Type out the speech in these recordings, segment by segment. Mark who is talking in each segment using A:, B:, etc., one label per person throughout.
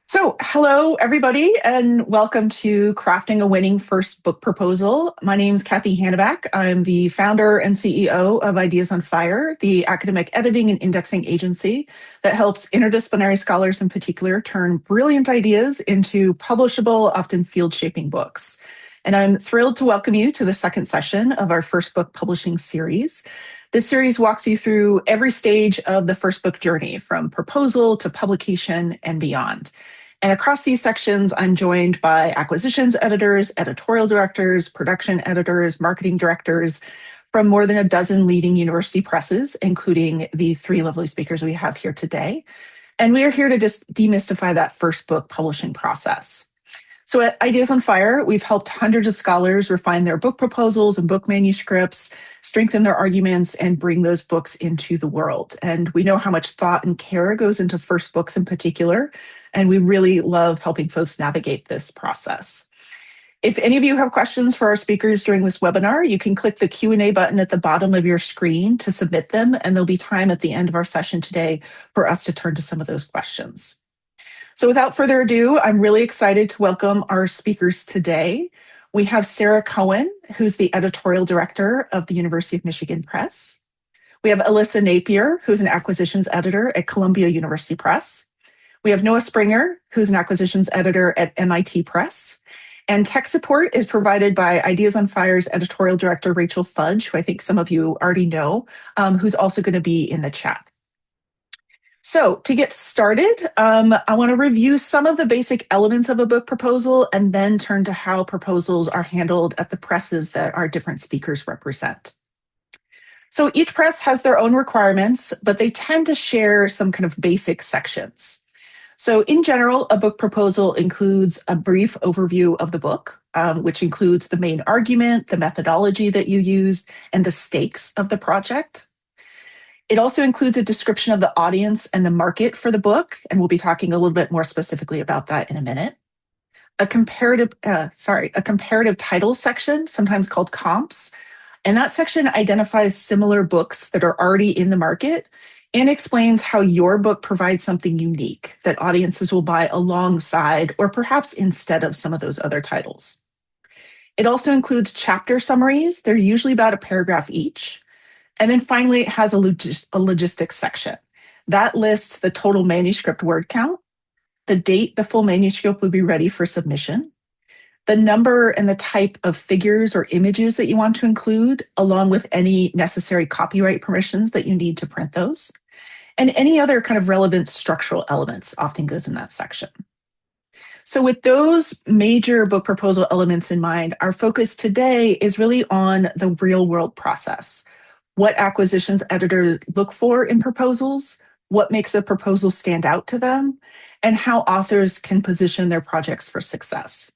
A: Hello everybody, and welcome to Crafting a Winning First Book Proposal. My name is Kathy Hanneback. I'm the founder and CEO of Ideas on Fire, the academic editing and indexing agency that helps interdisciplinary scholars in particular turn brilliant ideas into publishable, often field-shaping books. And I'm thrilled to welcome you to the second session of our first book publishing series. This series walks you through every stage of the first book journey, from proposal to publication and beyond. And across these sections, I'm joined by acquisitions editors, editorial directors, production editors, marketing directors from more than a dozen leading university presses, including the three lovely speakers we have here today. And we are here to just demystify that first book publishing process. So at Ideas on Fire, we've helped hundreds of scholars refine their book proposals and book manuscripts, strengthen their arguments, and bring those books into the world. And we know how much thought and care goes into first books in particular, and we really love helping folks navigate this process. If any of you have questions for our speakers during this webinar, you can click the Q&A button at the bottom of your screen to submit them, and there'll be time at the end of our session today for us to turn to some of those questions. So without further ado, I'm really excited to welcome our speakers today. We have Sarah Cohen, who's the editorial director of the University of Michigan Press. We have Alyssa Napier, who's an acquisitions editor at Columbia University Press. We have Noah Springer, who's an acquisitions editor at MIT Press. And tech support is provided by Ideas on Fire's editorial director, Rachel Fudge, who I think some of you already know, who's also going to be in the chat. So to get started, I want to review some of the basic elements of a book proposal and then turn to how proposals are handled at the presses that our different speakers represent. So each press has their own requirements, but they tend to share some kind of basic sections. So in general, a book proposal includes a brief overview of the book, which includes the main argument, the methodology that you used, and the stakes of the project. It also includes a description of the audience and the market for the book, and we'll be talking a little bit more specifically about that in a minute. A comparative title section, sometimes called comps, and that section identifies similar books that are already in the market and explains how your book provides something unique that audiences will buy alongside or perhaps instead of some of those other titles. It also includes chapter summaries. They're usually about a paragraph each. And then finally, it has a logistics section. That lists the total manuscript word count, the date the full manuscript will be ready for submission, the number and the type of figures or images that you want to include, along with any necessary copyright permissions that you need to print those, and any other kind of relevant structural elements often goes in that section. So with those major book proposal elements in mind, our focus today is really on the real world process. What acquisitions editors look for in proposals, what makes a proposal stand out to them, and how authors can position their projects for success.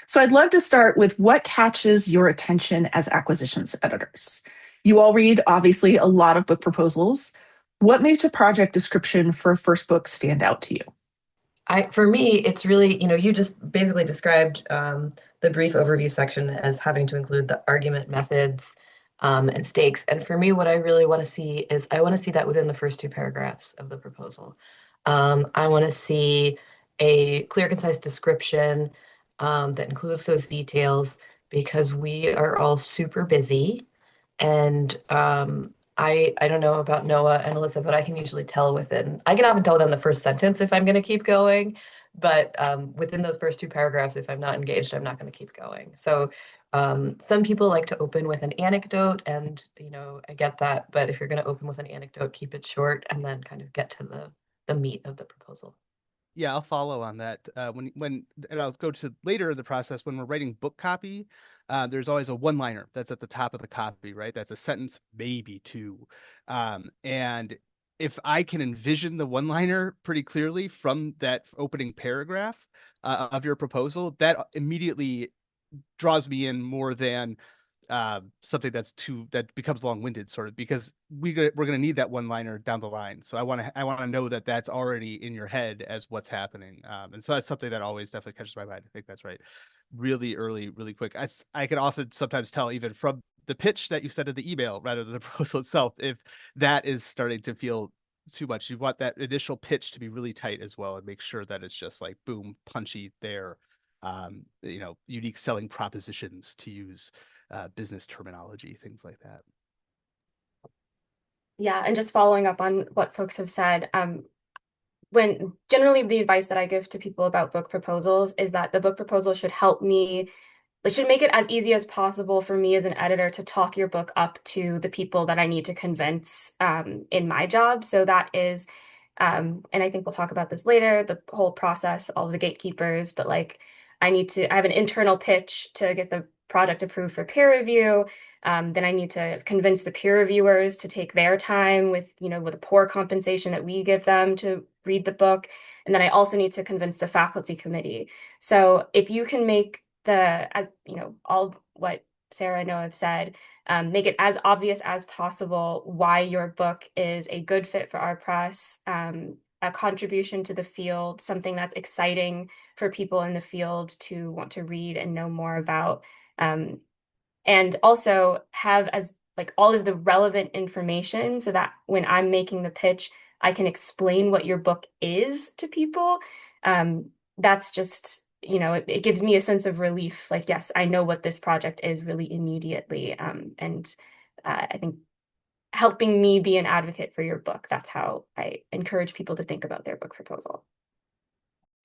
A: So I'd love to start with what catches your attention as acquisitions editors. You all read, obviously, a lot of book proposals. What makes a project description for a first book stand out to you?
B: For me, it's really, you just basically described the brief overview section as having to include the argument methods, and stakes. And for me, what I really want to see is I want to see that within the first two paragraphs of the proposal. I want to see a clear, concise description that includes those details because we are all super busy. And I don't know about Noah and Alyssa, but I can usually tell I can often tell within the first sentence if I'm going to keep going. But within those first two paragraphs, if I'm not engaged, I'm not going to keep going. So some people like to open with an anecdote, and I get that. But if you're going to open with an anecdote, keep it short and then kind of get to the meat of the proposal.
C: Yeah, I'll follow on that. And I'll go to later in the process when we're writing book copy. There's always a one-liner that's at the top of the copy, right? That's a sentence, maybe two. And if I can envision the one-liner pretty clearly from that opening paragraph of your proposal, that immediately draws me in more than something that becomes long-winded, sort of, because we're going to need that one-liner down the line. So I want to know that that's already in your head as what's happening, and so that's something that always definitely catches my mind. I think that's right. Really early, really quick. I can often sometimes tell even from the pitch that you sent in the email rather than the proposal itself if that is starting to feel too much. You want that initial pitch to be really tight as well, and make sure that it's just like boom, punchy there. Unique selling propositions, to use business terminology, things like that.
D: Yeah, and just following up on what folks have said, when generally the advice that I give to people about book proposals is that the book proposal should help me, it should make it as easy as possible for me as an editor to talk your book up to the people that I need to convince in my job. So that is, and I think we'll talk about this later, the whole process, all of the gatekeepers, but like I have an internal pitch to get the project approved for peer review. Then I need to convince the peer reviewers to take their time with, with the poor compensation that we give them to read the book. And then I also need to convince the faculty committee. So if you can make all what Sarah and Noah have said, make it as obvious as possible why your book is a good fit for our press, a contribution to the field, something that's exciting for people in the field to want to read and know more about. And also have as like all of the relevant information so that when I'm making the pitch, I can explain what your book is to people. That's just, it gives me a sense of relief. Like, yes, I know what this project is really immediately. I think helping me be an advocate for your book, that's how I encourage people to think about their book proposal.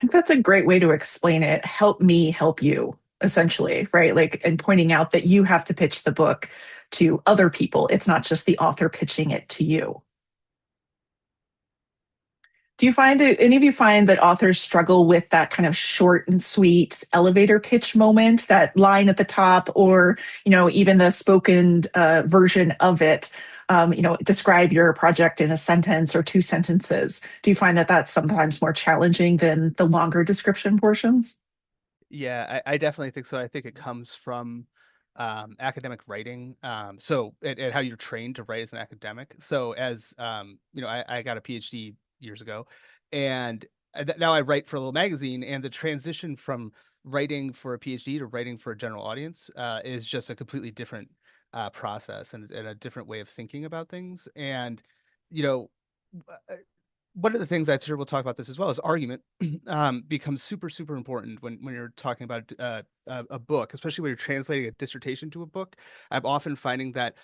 A: I think that's a great way to explain it. Help me help you, essentially, right? Like, and pointing out that you have to pitch the book to other people. It's not just the author pitching it to you. Do you find that any of you find that authors struggle with that kind of short and sweet elevator pitch moment, that line at the top, or, even the spoken version of it? Describe your project in a sentence or two sentences. Do you find that that's sometimes more challenging than the longer description portions?
C: Yeah, I definitely think so. I think it comes from academic writing. And how you're trained to write as an academic. So I got a PhD years ago, and now I write for a little magazine. And the transition from writing for a PhD to writing for a general audience is just a completely different process, and a different way of thinking about things. And you know, one of the things that's here, we'll talk about this as well, is argument becomes super, super important when you're talking about a book, especially when you're translating a dissertation to a book. I'm often finding that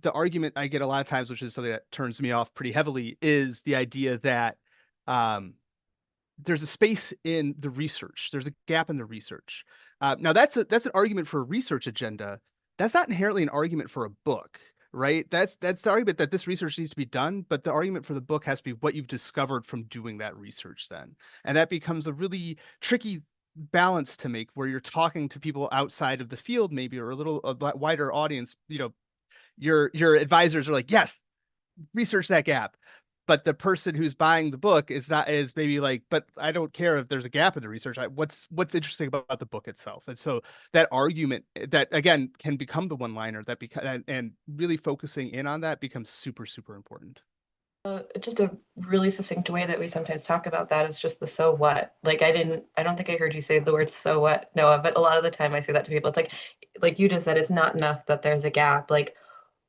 C: the argument I get a lot of times, which is something that turns me off pretty heavily, is the idea that um, there's a space in the research. There's a gap in the research. Now that's an argument for a research agenda. That's not inherently an argument for a book, right? That's the argument that this research needs to be done, but the argument for the book has to be what you've discovered from doing that research then. And that becomes a really tricky balance to make, where you're talking to people outside of the field, maybe, or a wider audience. Your advisors are like, yes, research that gap. But the person who's buying the book is maybe like, but I don't care if there's a gap in the research. What's interesting about the book itself? And so that argument, that again can become the one-liner, and really focusing in on that becomes super, super important.
B: Just a really succinct way that we sometimes talk about that is just the so what. Like I don't think I heard you say the word so what, Noah, but a lot of the time I say that to people. It's like you just said, it's not enough that there's a gap. Like,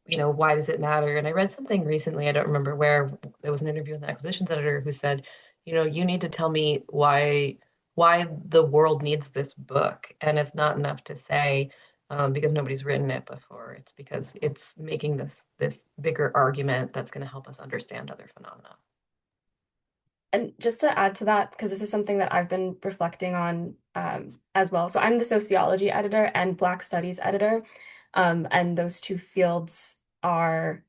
B: why does it matter? And I read something recently, I don't remember where, it was an interview with an acquisitions editor who said, you need to tell me why the world needs this book. And it's not enough to say, because nobody's written it before. It's because it's making this bigger argument that's going to help us understand other phenomena.
D: And just to add to that, because this is something that I've been reflecting on as well. So I'm the sociology editor and Black Studies editor. And those two fields are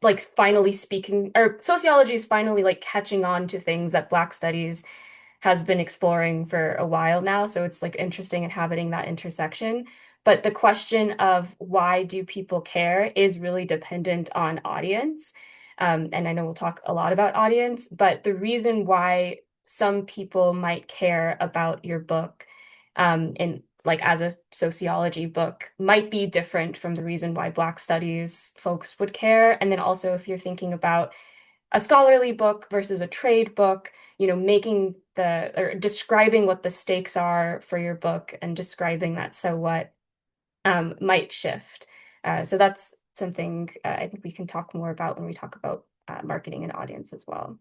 D: like finally speaking, or sociology is finally like catching on to things that Black Studies has been exploring for a while now. So it's like interesting inhabiting that intersection. But the question of why do people care is really dependent on audience. And I know we'll talk a lot about audience, but the reason why some people might care about your book in like as a sociology book might be different from the reason why Black Studies folks would care. And then also if you're thinking about a scholarly book versus a trade book, making or describing what the stakes are for your book and describing that so what might shift. So that's something I think we can talk more about when we talk about marketing and audience as well.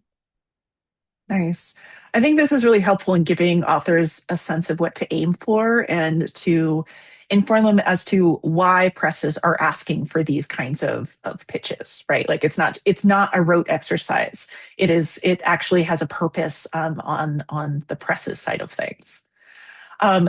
A: Nice. I think this is really helpful in giving authors a sense of what to aim for and to inform them as to why presses are asking for these kinds of pitches, right? Like it's not a rote exercise. It actually has a purpose on the presses side of things.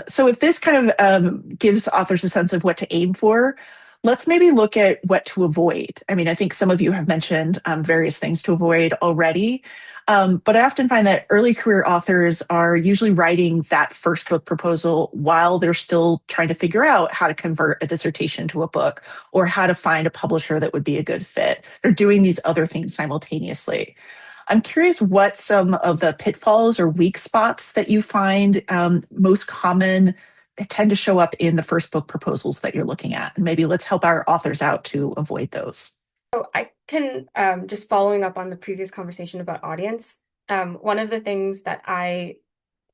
A: So if this kind of gives authors a sense of what to aim for, let's maybe look at what to avoid. I mean, I think some of you have mentioned various things to avoid already, but I often find that early career authors are usually writing that first book proposal while they're still trying to figure out how to convert a dissertation to a book or how to find a publisher that would be a good fit. They're doing these other things simultaneously. I'm curious what some of the pitfalls or weak spots that you find most common tend to show up in the first book proposals that you're looking at. And maybe let's help our authors out to avoid those.
D: So I can just following up on the previous conversation about audience. One of the things that I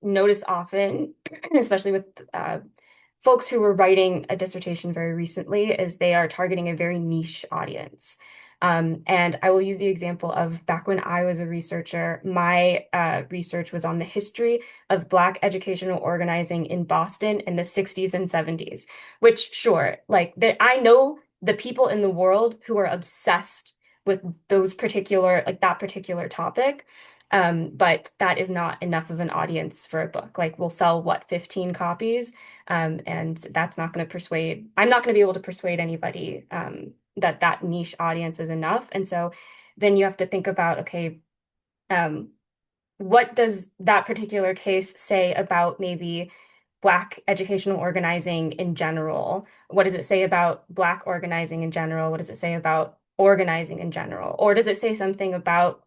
D: notice often, especially with folks who were writing a dissertation very recently, is they are targeting a very niche audience. And I will use the example of back when I was a researcher, my research was on the history of Black educational organizing in Boston in the 60s and 70s, which, sure, like I know the people in the world who are obsessed with those particular, like that particular topic. But that is not enough of an audience for a book. Like we'll sell what, 15 copies? And that's not going to persuade, I'm not going to be able to persuade anybody that that niche audience is enough. And so then you have to think about, okay, what does that particular case say about maybe Black educational organizing in general? What does it say about Black organizing in general? What does it say about organizing in general? Or does it say something about,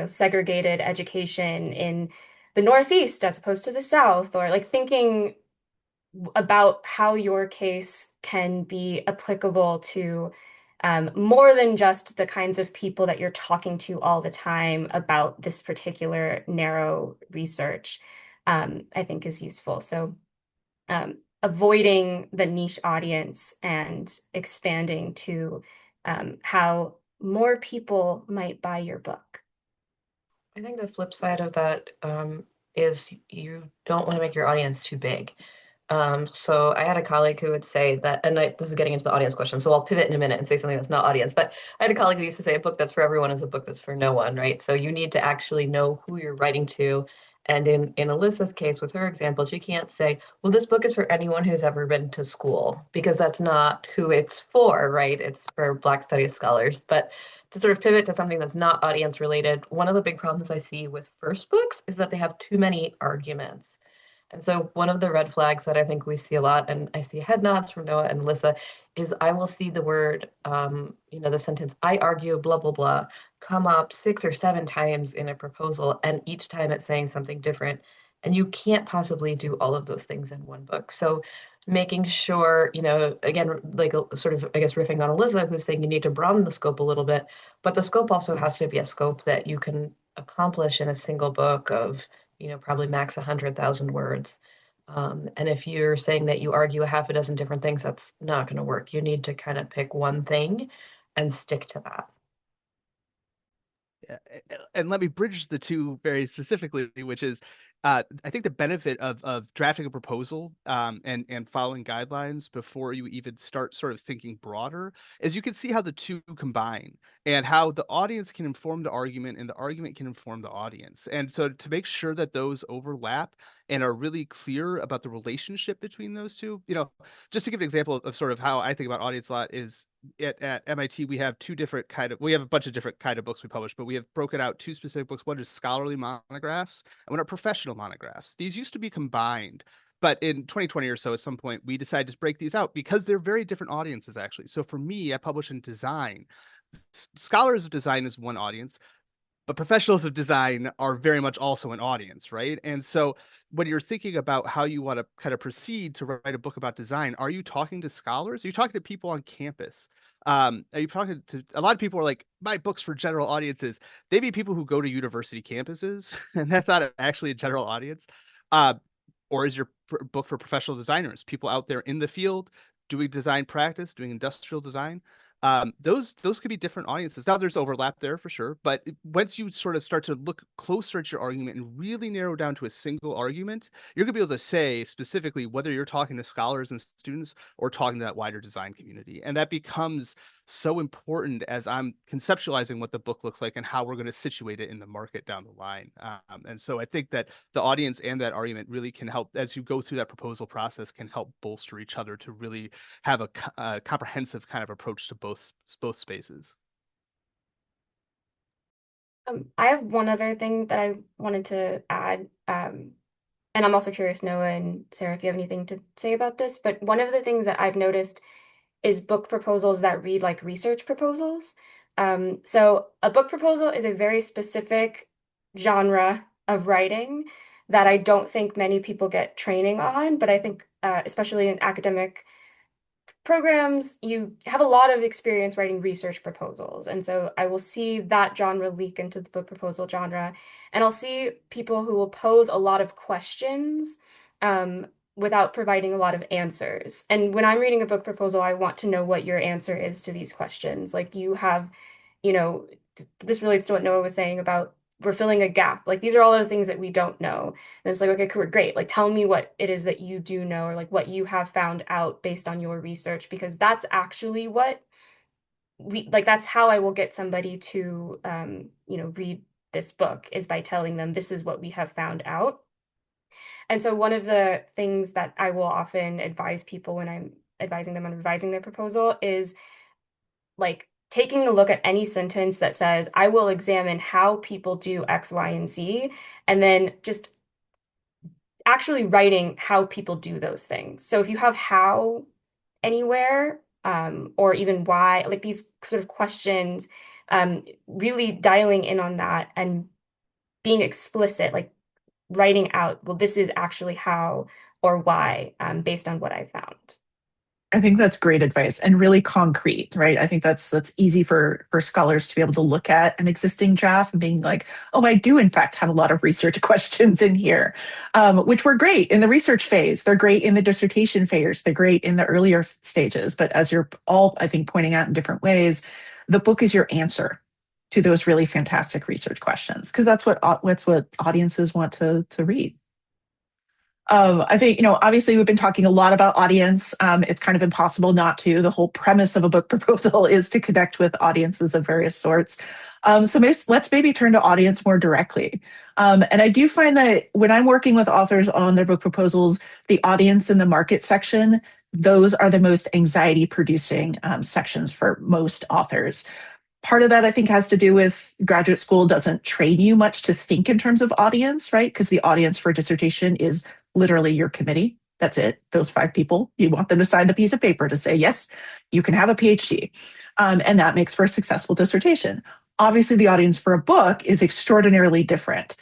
D: segregated education in the Northeast as opposed to the South? Or like thinking about how your case can be applicable to more than just the kinds of people that you're talking to all the time about this particular narrow research, I think is useful. So avoiding the niche audience and expanding to how more people might buy your book.
B: I think the flip side of that is you don't want to make your audience too big. So I had a colleague who would say that, and this is getting into the audience question, so I'll pivot in a minute and say something that's not audience, but I had a colleague who used to say a book that's for everyone is a book that's for no one, right? So you need to actually know who you're writing to. And in Alyssa's case, with her example, she can't say, well, this book is for anyone who's ever been to school, because that's not who it's for, right? It's for Black Studies scholars. But to sort of pivot to something that's not audience related, one of the big problems I see with first books is that they have too many arguments. And so one of the red flags that I think we see a lot, and I see head nods from Noah and Alyssa, is I will see the word, the sentence, I argue, blah, blah, blah, come up 6 or 7 times in a proposal, and each time it's saying something different. And you can't possibly do all of those things in one book. So making sure, again, like sort of, I guess, riffing on Alyssa, who's saying you need to broaden the scope a little bit, but the scope also has to be a scope that you can accomplish in a single book of probably max 100,000 words. And if you're saying that you argue a half a dozen different things, that's not going to work. You need to kind of pick one thing and stick to that.
C: Yeah, and let me bridge the two very specifically, which is I think the benefit of drafting a proposal and following guidelines before you even start sort of thinking broader is you can see how the two combine and how the audience can inform the argument and the argument can inform the audience. And so to make sure that those overlap and are really clear about the relationship between those two, just to give an example of sort of how I think about audience a lot is at MIT, we have we have a bunch of different kind of books we publish, but we have broken out 2 specific books. One is scholarly monographs and one are professional monographs. These used to be combined, but in 2020 or so, at some point, we decided to break these out because they're very different audiences, actually. So for me, I publish in design. Scholars of design is one audience, but professionals of design are very much also an audience, right? And so when you're thinking about how you want to kind of proceed to write a book about design, are you talking to scholars? Are you talking to people on campus? Are you talking to a lot of people are like, my book's for general audiences. They be people who go to university campuses, and that's not actually a general audience. Or is your book for professional designers, people out there in the field doing design practice, doing industrial design? those could be different audiences. Now there's overlap there for sure, but once you sort of start to look closer at your argument and really narrow down to a single argument, you're gonna be able to say specifically whether you're talking to scholars and students or talking to that wider design community. And that becomes so important as I'm conceptualizing what the book looks like and how we're going to situate it in the market down the line. And so I think that the audience and that argument really can help, as you go through that proposal process, can help bolster each other to really have a comprehensive kind of approach to both spaces.
D: I have one other thing that I wanted to add, and I'm also curious, Noah and Sarah, if you have anything to say about this. But one of the things that I've noticed is book proposals that read like research proposals. So a book proposal is a very specific genre of writing that I don't think many people get training on, but I think especially in academic programs, you have a lot of experience writing research proposals. And so I will see that genre leak into the book proposal genre. And I'll see people who will pose a lot of questions without providing a lot of answers. And when I'm reading a book proposal, I want to know what your answer is to these questions. Like you have, you know, this relates to what Noah was saying about we're filling a gap. Like these are all the things that we don't know. And it's like, okay, cool, great. Like tell me what it is that you do know or like what you have found out based on your research, because that's actually what we like, that's how I will get somebody to read this book is by telling them this is what we have found out. And so one of the things that I will often advise people when I'm advising them on revising their proposal is like taking a look at any sentence that says, I will examine how people do X, Y, and Z, and then just actually writing how people do those things. So if you have how anywhere, or even why, like these sort of questions, really dialing in on that and being explicit, like writing out, well, this is actually how or why, based on what I found.
A: I think that's great advice and really concrete, right? I think that's easy for scholars to be able to look at an existing draft and being like, oh, I do in fact have a lot of research questions in here, which were great in the research phase. They're great in the dissertation phase. They're great in the earlier stages. But as you're all, I think, pointing out in different ways, the book is your answer to those really fantastic research questions because that's what audiences want to read. I think, obviously we've been talking a lot about audience. It's kind of impossible not to. The whole premise of a book proposal is to connect with audiences of various sorts. So let's maybe turn to audience more directly. And I do find that when I'm working with authors on their book proposals, the audience and the market section, those are the most anxiety producing sections for most authors. Part of that, I think, has to do with graduate school doesn't train you much to think in terms of audience, right? Because the audience for a dissertation is literally your committee. That's it. Those 5 people. You want them to sign the piece of paper to say, yes, you can have a PhD. And that makes for a successful dissertation. Obviously, the audience for a book is extraordinarily different.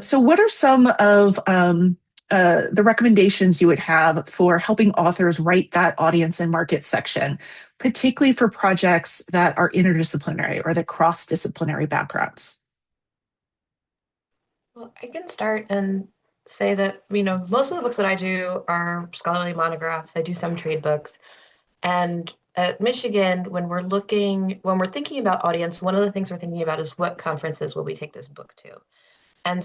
A: So what are some of the recommendations you would have for helping authors write that audience and market section, particularly for projects that are interdisciplinary or that cross-disciplinary backgrounds?
B: Well, I can start and say that, most of the books that I do are scholarly monographs. I do some trade books. And at Michigan, when we're thinking about audience, one of the things we're thinking about is what conferences will we take this book to? And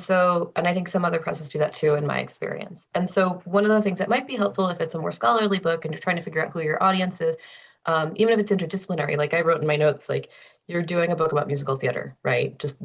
B: I think some other presses do that too, in my experience. And so one of the things that might be helpful if it's a more scholarly book and you're trying to figure out who your audience is, even if it's interdisciplinary, like I wrote in my notes, like you're doing a book about musical theater, right? Just,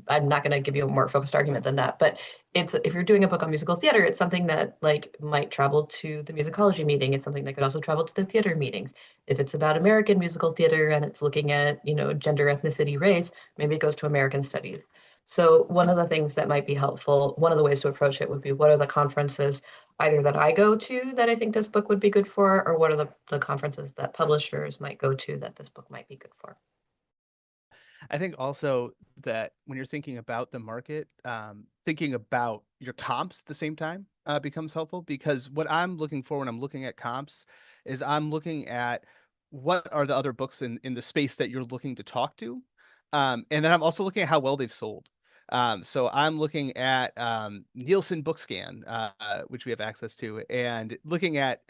B: I'm not going to give you a more focused argument than that, but if you're doing a book on musical theater, it's something that like might travel to the musicology meeting. It's something that could also travel to the theater meetings. If it's about American musical theater and it's looking at, gender, ethnicity, race, maybe it goes to American studies. So one of the things that might be helpful, one of the ways to approach it would be, what are the conferences either that I go to that I think this book would be good for, or what are the conferences that publishers might go to that this book might be good for?
C: I think also that when you're thinking about the market, thinking about your comps at the same time becomes helpful, because what I'm looking for when I'm looking at comps is I'm looking at what are the other books in the space that you're looking to talk to. And then I'm also looking at how well they've sold. So I'm looking at Nielsen BookScan, which we have access to, and looking at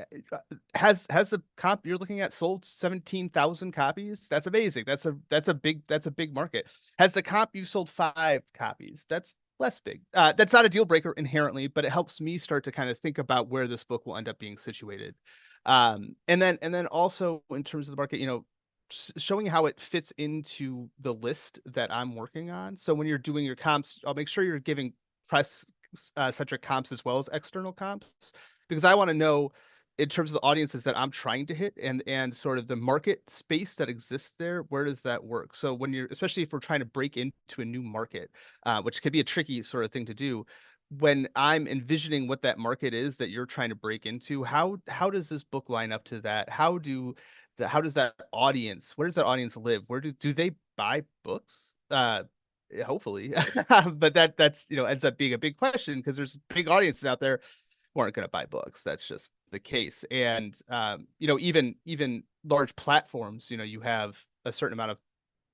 C: has the comp you're looking at sold 17,000 copies? That's amazing. That's a big market. Has the comp you sold 5 copies? That's less big. That's not a deal breaker inherently, but it helps me start to kind of think about where this book will end up being situated. And then also in terms of the market, showing how it fits into the list that I'm working on. So when you're doing your comps, I'll make sure you're giving press centric comps as well as external comps, because I want to know in terms of the audiences that I'm trying to hit and sort of the market space that exists there, where does that work? So when you're, especially if we're trying to break into a new market, which could be a tricky sort of thing to do, when I'm envisioning what that market is that you're trying to break into, how does this book line up to that? How does that audience, where does that audience live? Where do they buy books? Hopefully. But that's ends up being a big question, because there's big audiences out there who aren't going to buy books. That's just the case. And even large platforms, you have a certain amount of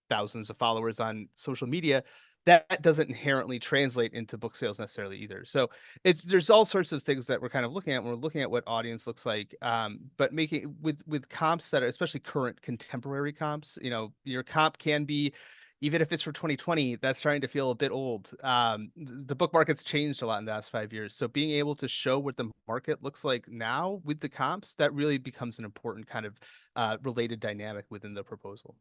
C: thousands of followers on social media, that doesn't inherently translate into book sales necessarily either. So there's all sorts of things that we're kind of looking at when we're looking at what audience looks like. But making with comps that are especially current contemporary comps, your comp can be, even if it's for 2020, that's starting to feel a bit old. The book market's changed a lot in the last 5 years. So being able to show what the market looks like now with the comps, that really becomes an important kind of related dynamic within the proposal.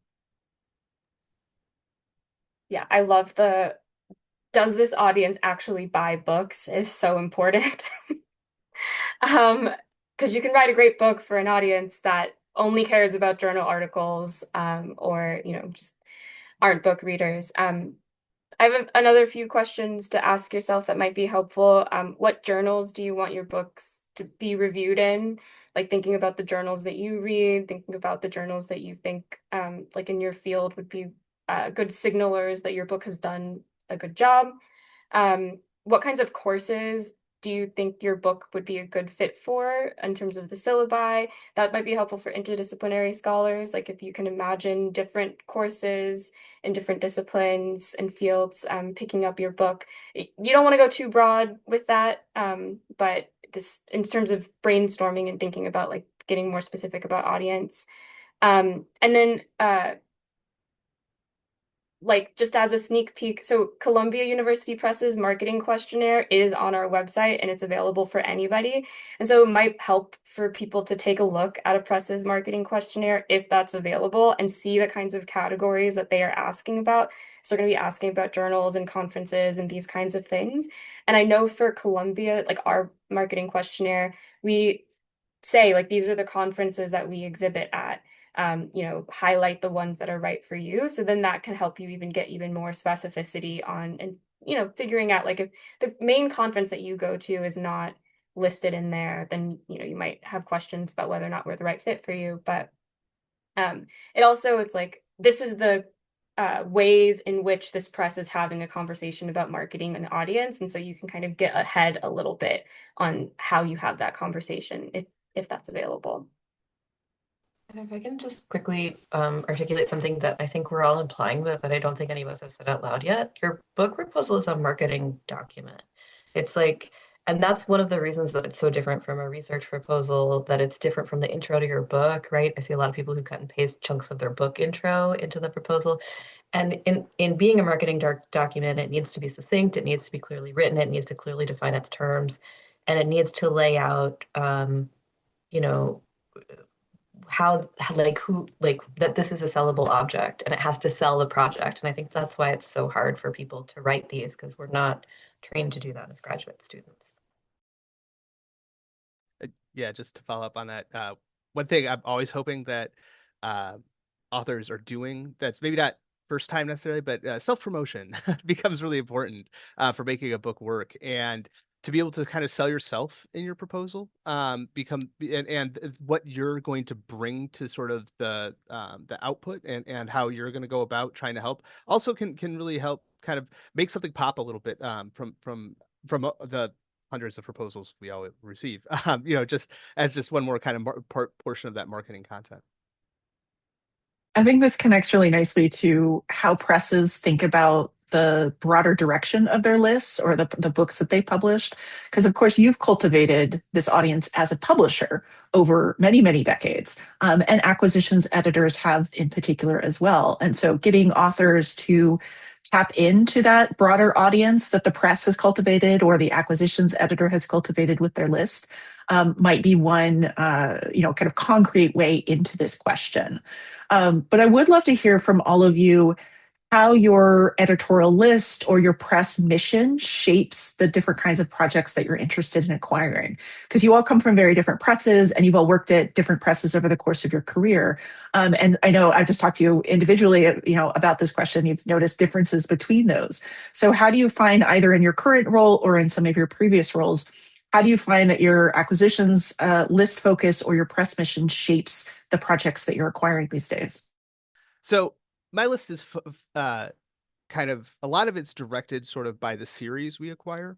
D: Yeah, I love does this audience actually buy books is so important. Um, because you can write a great book for an audience that only cares about journal articles, or, just aren't book readers. I have another few questions to ask yourself that might be helpful. What journals do you want your books to be reviewed in? Like thinking about the journals that you read, thinking about the journals that you think, like in your field, would be good signalers that your book has done a good job. What kinds of courses do you think your book would be a good fit for in terms of the syllabi? That might be helpful for interdisciplinary scholars. Like if you can imagine different courses in different disciplines and fields, picking up your book. You don't want to go too broad with that, but this in terms of brainstorming and thinking about like getting more specific about audience. And then like just as a sneak peek, so Columbia University Press's marketing questionnaire is on our website and it's available for anybody. And so it might help for people to take a look at a press's marketing questionnaire if that's available and see the kinds of categories that they are asking about. So they're going to be asking about journals and conferences and these kinds of things. And I know for Columbia, like our marketing questionnaire, we say like these are the conferences that we exhibit at. Highlight the ones that are right for you. So then that can help you even get even more specificity on, and, figuring out like if the main conference that you go to is not listed in there, then, you might have questions about whether or not we're the right fit for you. But it's like, this is the ways in which this press is having a conversation about marketing an audience. And so you can kind of get ahead a little bit on how you have that conversation if that's available.
B: And if I can just quickly articulate something that I think we're all implying, but that I don't think any of us have said out loud yet. Your book proposal is a marketing document. It's like, and that's one of the reasons that it's so different from a research proposal, that it's different from the intro to your book, right? I see a lot of people who cut and paste chunks of their book intro into the proposal. And in being a marketing document, it needs to be succinct, it needs to be clearly written, it needs to clearly define its terms, and it needs to lay out, you know, how like who like that this is a sellable object and it has to sell the project. And I think that's why it's so hard for people to write these, because we're not trained to do that as graduate students.
C: Yeah, just to follow up on that, one thing I'm always hoping that uh, authors are doing, that's maybe not first time necessarily, but self-promotion becomes really important for making a book work. And to be able to kind of sell yourself in your proposal, and what you're going to bring to sort of the output, and how you're going to go about trying to help, also can really help kind of make something pop a little bit from the hundreds of proposals we all receive. Just as just one more kind of portion of that marketing content.
A: I think this connects really nicely to how presses think about the broader direction of their lists or the books that they published? Because, of course, you've cultivated this audience as a publisher over many, many decades, and acquisitions editors have in particular as well. And so getting authors to tap into that broader audience that the press has cultivated or the acquisitions editor has cultivated with their list might be one, kind of concrete way into this question. But I would love to hear from all of you how your editorial list or your press mission shapes the different kinds of projects that you're interested in acquiring. Because you all come from very different presses and you've all worked at different presses over the course of your career. And I know I've just talked to you individually, about this question. You've noticed differences between those. So how do you find, either in your current role or in some of your previous roles, how do you find that your acquisitions list focus or your press mission shapes the projects that you're acquiring these days?
C: So my list is kind of, a lot of it's directed sort of by the series we acquire.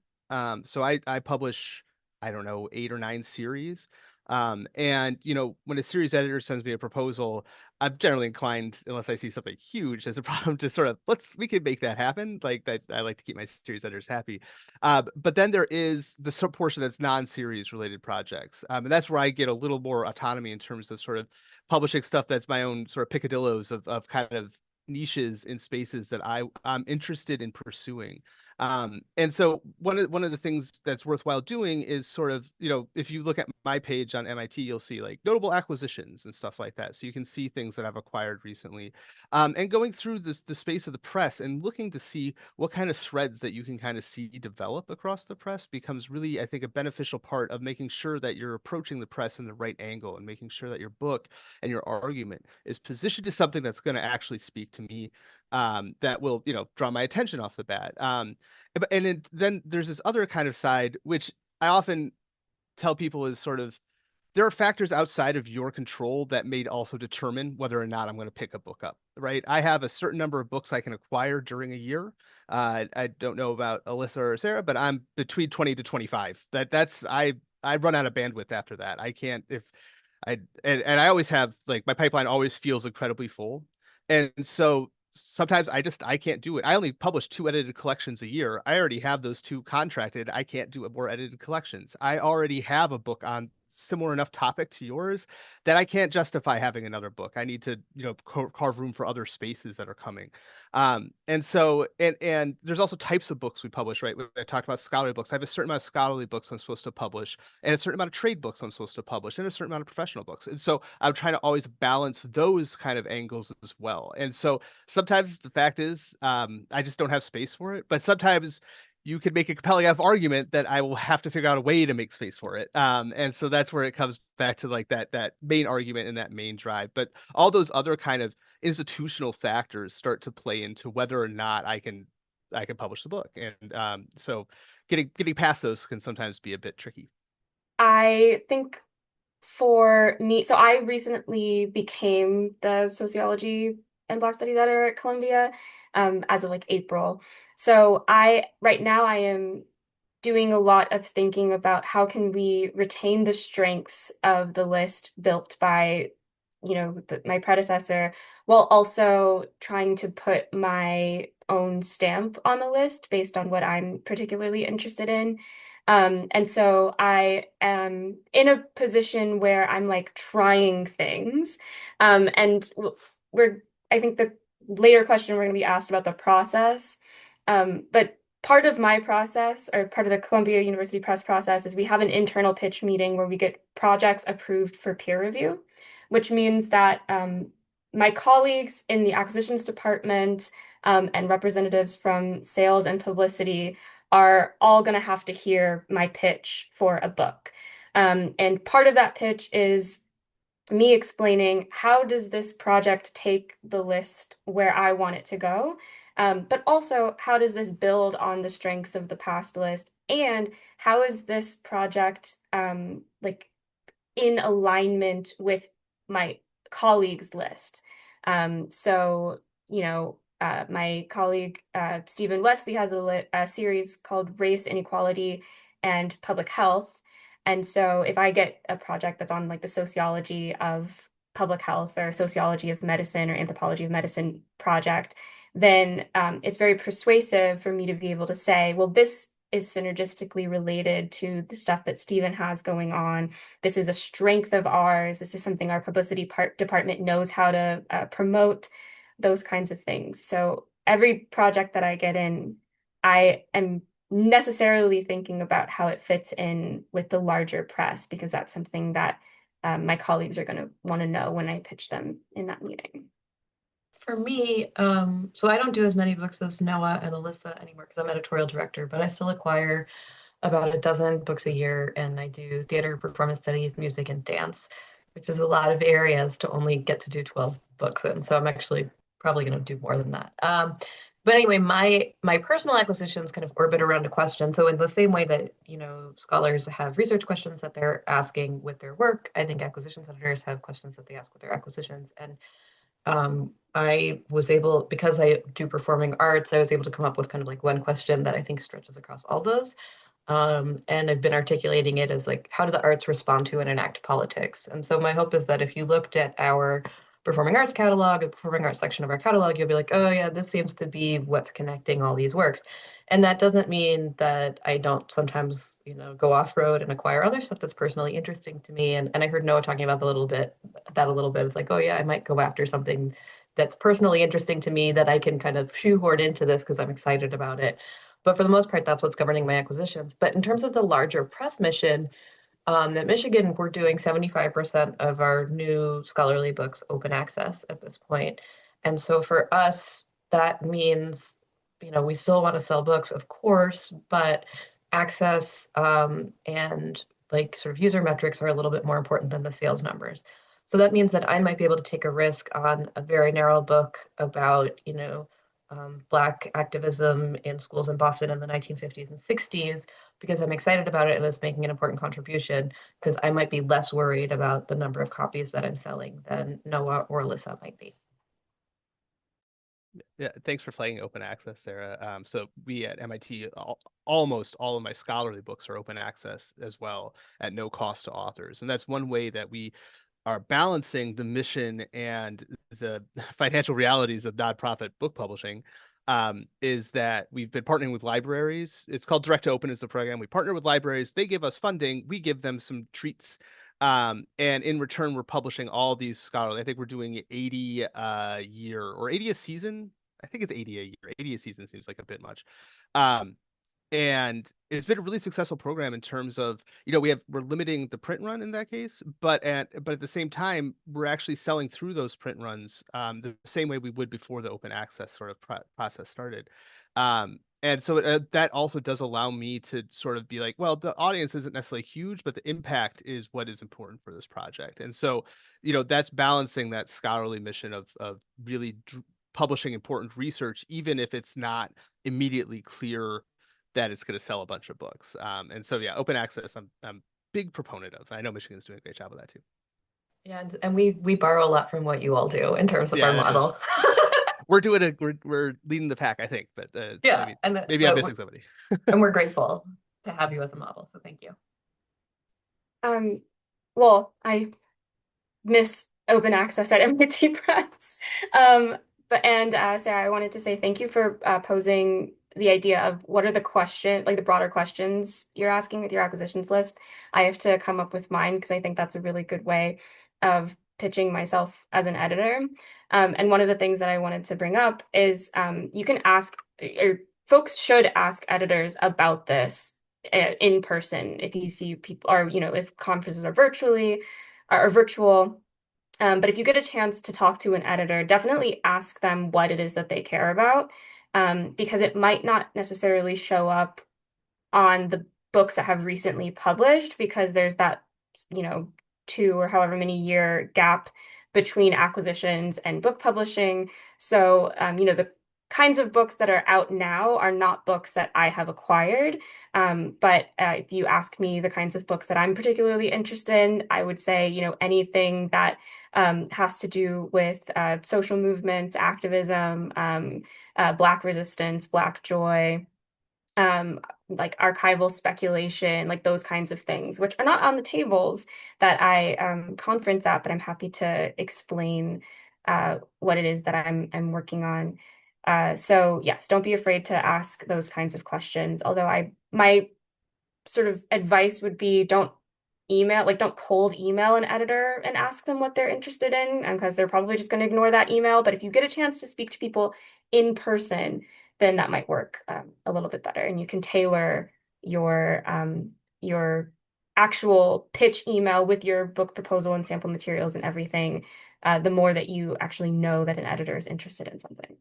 C: So I publish, I don't know, 8 or 9 series. And when a series editor sends me a proposal, I'm generally inclined, unless I see something huge as a problem, to sort of we can make that happen. Like that, I like to keep my series editors happy. But then there is the sub portion that's non-series related projects, and that's where I get a little more autonomy in terms of sort of publishing stuff that's my own sort of picadillos of kind of niches in spaces that I'm interested in pursuing. And so one of the things that's worthwhile doing is sort of, if you look at my page on MIT, you'll see like notable acquisitions and stuff like that. So you can see things that I've acquired recently, and going through the space of the press and looking to see what kind of threads that you can kind of see develop across the press becomes really, I think, a beneficial part of making sure that you're approaching the press in the right angle and making sure that your book and your argument is positioned as something that's going to actually speak to me, that will, draw my attention off the bat. Then there's this other kind of side, which I often tell people is sort of, there are factors outside of your control that may also determine whether or not I'm going to pick a book up, right? I have a certain number of books I can acquire during a year. I don't know about Alyssa or Sarah, but I'm between 20 to 25. I run out of bandwidth after that. I can't, if and I always have, like, my pipeline always feels incredibly full. And so sometimes I can't do it. I only publish 2 edited collections a year. I already have those 2 contracted. I can't do more edited collections. I already have a book on similar enough topic to yours that I can't justify having another book. I need to, carve room for other spaces that are coming. And so, and there's also types of books we publish, right? I talked about scholarly books. I have a certain amount of scholarly books I'm supposed to publish, and a certain amount of trade books I'm supposed to publish, and a certain amount of professional books. And so I'm trying to always balance those kind of angles as well. And so sometimes the fact is, I just don't have space for it, but sometimes you could make a compelling enough argument that I will have to figure out a way to make space for it. And so that's where it comes back to, like, that main argument and that main drive. But all those other kind of institutional factors start to play into whether or not I can publish the book. And so getting past those can sometimes be a bit tricky.
D: I think for me, so I recently became the sociology and Black Studies editor at Columbia, as of like April. So right now I am doing a lot of thinking about how can we retain the strengths of the list built by, my predecessor, while also trying to put my own stamp on the list based on what I'm particularly interested in. And so I am in a position where I'm like trying things. And I think the later question we're going to be asked about the process. But part of my process, or part of the Columbia University Press process, is we have an internal pitch meeting where we get projects approved for peer review, which means that my colleagues in the acquisitions department, and representatives from sales and publicity are all going to have to hear my pitch for a book. And part of that pitch is me explaining, how does this project take the list where I want it to go? But also, how does this build on the strengths of the past list? And how is this project like in alignment with my colleagues' list? So, my colleague Stephen Wesley has a series called Race, Inequality, and Public Health. And so if I get a project that's on like the sociology of public health or sociology of medicine or anthropology of medicine project, then it's very persuasive for me to be able to say, well, this is synergistically related to the stuff that Stephen has going on. This is a strength of ours. This is something our publicity department knows how to promote, those kinds of things. So every project that I get in, I am necessarily thinking about how it fits in with the larger press, because that's something that my colleagues are going to want to know when I pitch them in that meeting.
B: For me, so I don't do as many books as Noah and Alyssa anymore because I'm editorial director, but I still acquire about a dozen books a year, and I do theater, performance studies, music, and dance, which is a lot of areas to only get to do 12 books in. So I'm actually probably going to do more than that. But anyway, my personal acquisitions kind of orbit around a question. So in the same way that, scholars have research questions that they're asking with their work, I think acquisitions editors have questions that they ask with their acquisitions. And I was able, because I do performing arts, I was able to come up with kind of like one question that I think stretches across all those. And I've been articulating it as like, how do the arts respond to and enact politics? And so my hope is that if you looked at our performing arts catalog, the performing arts section of our catalog, you'll be like, oh yeah, this seems to be what's connecting all these works. And that doesn't mean that I don't sometimes, go off road and acquire other stuff that's personally interesting to me. And I heard Noah talking about that a little bit. It's like, oh yeah, I might go after something that's personally interesting to me that I can kind of shoehorn into this because I'm excited about it. But for the most part, that's what's governing my acquisitions. But in terms of the larger press mission, at Michigan, we're doing 75% of our new scholarly books open access at this point. And so for us, that means, we still want to sell books, of course, but access and like sort of user metrics are a little bit more important than the sales numbers. So that means that I might be able to take a risk on a very narrow book about, Black activism in schools in Boston in the 1950s and 60s because I'm excited about it and it's making an important contribution, because I might be less worried about the number of copies that I'm selling than Noah or Alyssa might be.
C: Yeah, thanks for flagging open access, Sarah. So we at MIT, almost all of my scholarly books are open access as well at no cost to authors. And that's one way that we are balancing the mission and the financial realities of nonprofit book publishing. Is that we've been partnering with libraries. It's called Direct to Open is the program. We partner with libraries. They give us funding. We give them some treats. And in return, we're publishing all these scholarly. I think we're doing 80 a year or 80 a season. I think it's 80 a year. 80 a season seems like a bit much. Um, and it's been a really successful program in terms of, we're limiting the print run in that case, but at the same time we're actually selling through those print runs the same way we would before the open access sort of process started. And so that also does allow me to sort of be like, well, the audience isn't necessarily huge, but the impact is what is important for this project. And so, that's balancing that scholarly mission of really publishing important research, even if it's not immediately clear that it's going to sell a bunch of books. And so, yeah, open access, I'm big proponent of. I know Michigan's doing a great job of that too.
B: Yeah, and we borrow a lot from what you all do in terms of our model.
C: We're leading the pack, I think, but
B: yeah,
C: I mean, maybe I'm missing somebody.
B: And we're grateful to have you as a model, so thank you.
D: Well, I miss open access at MIT Press. Sarah, I wanted to say thank you for posing the idea of what are the broader questions you're asking with your acquisitions list. I have to come up with mine because I think that's a really good way of pitching myself as an editor. And one of the things that I wanted to bring up is you can ask, or folks should ask editors about this in person if you see people, or if conferences are virtual. But if you get a chance to talk to an editor, definitely ask them what it is that they care about, because it might not necessarily show up on the books that have recently published, because there's that, 2 or however many year gap between acquisitions and book publishing. So, the kinds of books that are out now are not books that I have acquired. But if you ask me the kinds of books that I'm particularly interested in, I would say, anything that has to do with social movements, activism, Black resistance, Black joy, like archival speculation, like those kinds of things, which are not on the tables that I conference at, but I'm happy to explain what it is that I'm working on. So yes, don't be afraid to ask those kinds of questions. Although my sort of advice would be don't cold email an editor and ask them what they're interested in, because they're probably just going to ignore that email. But if you get a chance to speak to people in person, then that might work a little bit better, and you can tailor your actual pitch email with your book proposal and sample materials and everything. The more that you actually know that an editor is interested in something.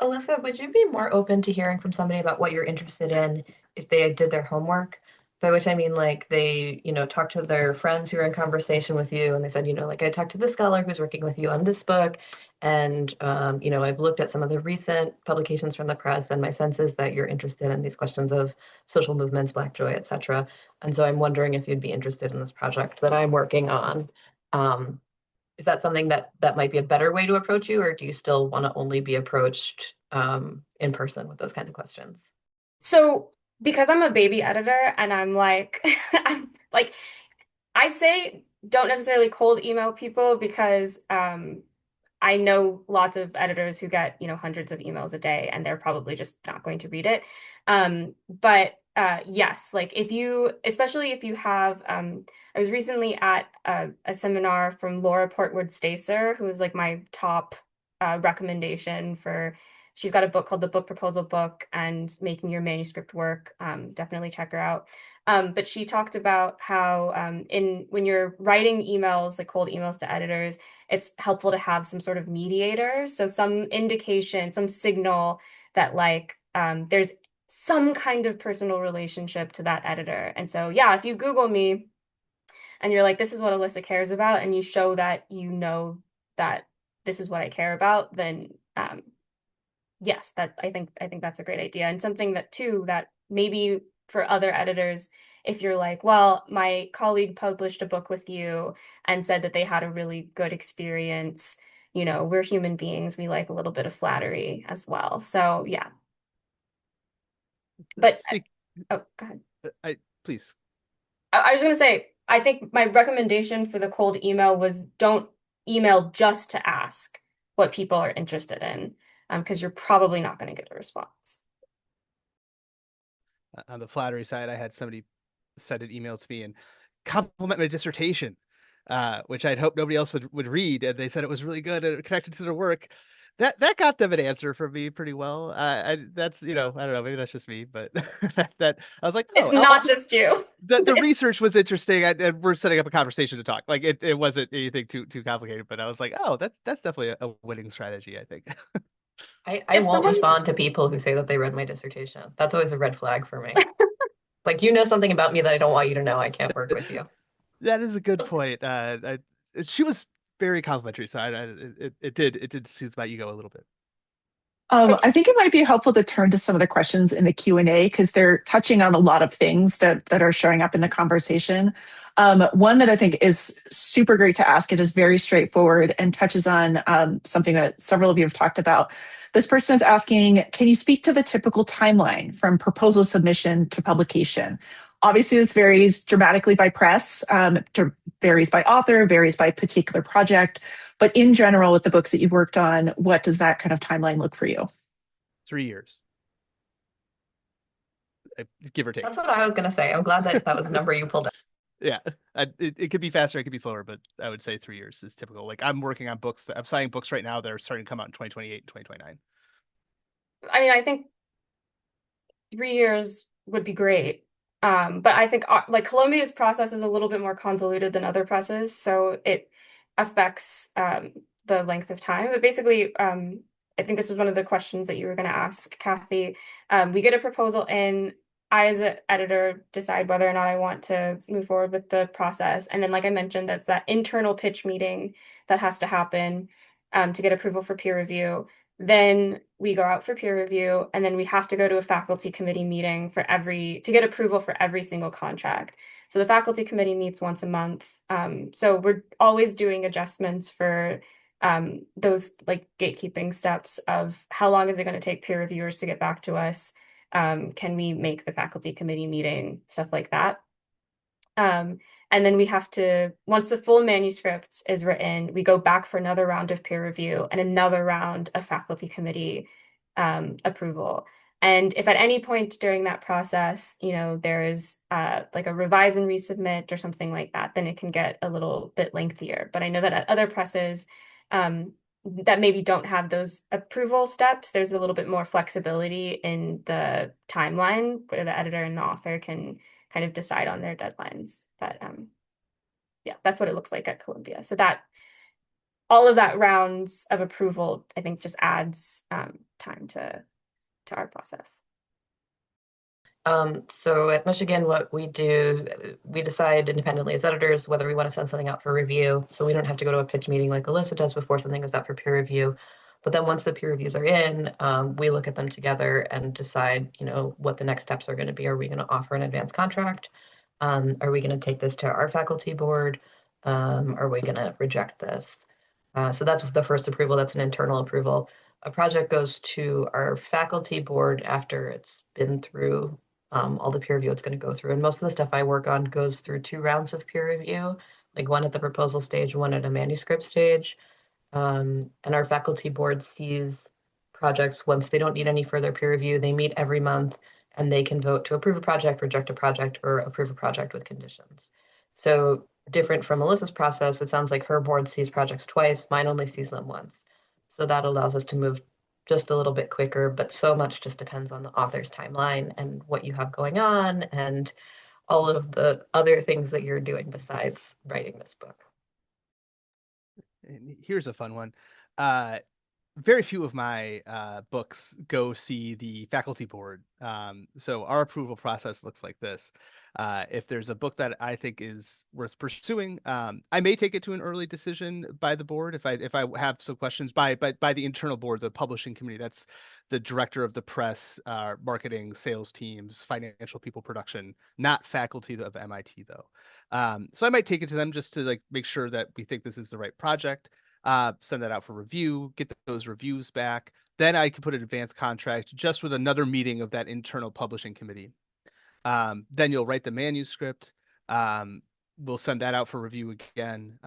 B: Alyssa, would you be more open to hearing from somebody about what you're interested in if they did their homework? By which I mean, like, they, talked to their friends who are in conversation with you, and they said, like, I talked to this scholar who's working with you on this book, and, I've looked at some of the recent publications from the press, and my sense is that you're interested in these questions of social movements, Black joy, etc. And so I'm wondering if you'd be interested in this project that I'm working on. Is that something that might be a better way to approach you, or do you still want to only be approached in person with those kinds of questions?
D: So because I'm a baby editor and I'm like I'm like I say don't necessarily cold email people because I know lots of editors who get, hundreds of emails a day and they're probably just not going to read it. But yes, like especially if you have, I was recently at a seminar from Laura Portwood Stacer, who is like my top recommendation for, she's got a book called The Book Proposal Book and Making Your Manuscript Work. Definitely check her out. But she talked about how when you're writing emails, like cold emails to editors, it's helpful to have some sort of mediator. So some indication, some signal that like there's some kind of personal relationship to that editor. And so, yeah, if you Google me and you're like, this is what Alyssa cares about, and you show that you know that this is what I care about, then yes, that I think that's a great idea. And something that too, that maybe for other editors, if you're like, well, my colleague published a book with you and said that they had a really good experience, we're human beings, we like a little bit of flattery as well. So yeah. But
C: Speak,
D: oh, go ahead.
C: please.
D: I was gonna say, I think my recommendation for the cold email was don't email just to ask what people are interested in, because you're probably not going to get a response.
C: On the flattery side, I had somebody send an email to me and compliment my dissertation, which I'd hoped nobody else would read, and they said it was really good and it connected to their work. That got them an answer from me pretty well. That's I don't know, maybe that's just me, but that I was like,
D: It's
C: oh,
D: not
C: also
D: just you.
C: the research was interesting, and we're setting up a conversation to talk. Like it wasn't anything too complicated, but I was like, oh, that's definitely a winning strategy, I think.
B: I
D: If
B: won't
D: someone
B: respond to people who say that they read my dissertation. That's always a red flag for me. Like, something about me that I don't want you to know. I can't work with you.
C: That is a good point. She was very complimentary, so it did soothe my ego a little bit.
A: I think it might be helpful to turn to some of the questions in the Q&A because they're touching on a lot of things that are showing up in the conversation. One that I think is super great to ask, it is very straightforward and touches on something that several of you have talked about. This person is asking, can you speak to the typical timeline from proposal submission to publication? Obviously, this varies dramatically by press, varies by author, varies by particular project. But in general, with the books that you've worked on, what does that kind of timeline look for you?
C: 3 years, give or take.
B: That's what I was going to say. I'm glad that was the number you pulled out.
C: Yeah, it could be faster, it could be slower, but I would say 3 years is typical. Like I'm working on books, I'm signing books right now that are starting to come out in 2028 and 2029.
D: I mean, I think 3 years would be great. But I think like Columbia's process is a little bit more convoluted than other presses, so it affects the length of time. But basically, I think this was one of the questions that you were going to ask, Kathy. We get a proposal in. I, as an editor, decide whether or not I want to move forward with the process. And then, like I mentioned, that's that internal pitch meeting that has to happen to get approval for peer review. Then we go out for peer review, and then we have to go to a faculty committee meeting to get approval for every single contract. So the faculty committee meets once a month. So we're always doing adjustments for those like gatekeeping steps of how long is it going to take peer reviewers to get back to us? Can we make the faculty committee meeting, stuff like that? And And then we have to, once the full manuscript is written, we go back for another round of peer review and another round of faculty committee approval. And if at any point during that process, there is like a revise and resubmit or something like that, then it can get a little bit lengthier. But I know that at other presses that maybe don't have those approval steps, there's a little bit more flexibility in the timeline where the editor and the author can kind of decide on their deadlines. But yeah, that's what it looks like at Columbia. So that all of that rounds of approval, I think, just adds time to our process.
B: So at Michigan, what we do, we decide independently as editors whether we want to send something out for review. So we don't have to go to a pitch meeting like Alyssa does before something goes out for peer review. But then once the peer reviews are in, we look at them together and decide, what the next steps are going to be. Are we going to offer an advanced contract? Are we going to take this to our faculty board? Are we going to reject this? So that's the first approval. That's an internal approval. A project goes to our faculty board after it's been through all the peer review it's going to go through. And most of the stuff I work on goes through 2 rounds of peer review, like one at the proposal stage, one at a manuscript stage. And our faculty board sees projects once they don't need any further peer review. They meet every month and they can vote to approve a project, reject a project, or approve a project with conditions. So different from Melissa's process, it sounds like her board sees projects twice, mine only sees them once. So that allows us to move just a little bit quicker, but so much just depends on the author's timeline and what you have going on and all of the other things that you're doing besides writing this book.
C: And here's a fun one. Very few of my books go see the faculty board. So our approval process looks like this. If there's a book that I think is worth pursuing, I may take it to an early decision by the board if I have some questions by the internal board, the publishing committee. That's the director of the press, marketing, sales teams, financial people, production, not faculty of MIT though. So I might take it to them just to like make sure that we think this is the right project. Send that out for review, get those reviews back. Then I can put an advanced contract just with another meeting of that internal publishing committee. Then you'll write the manuscript. We'll send that out for review again.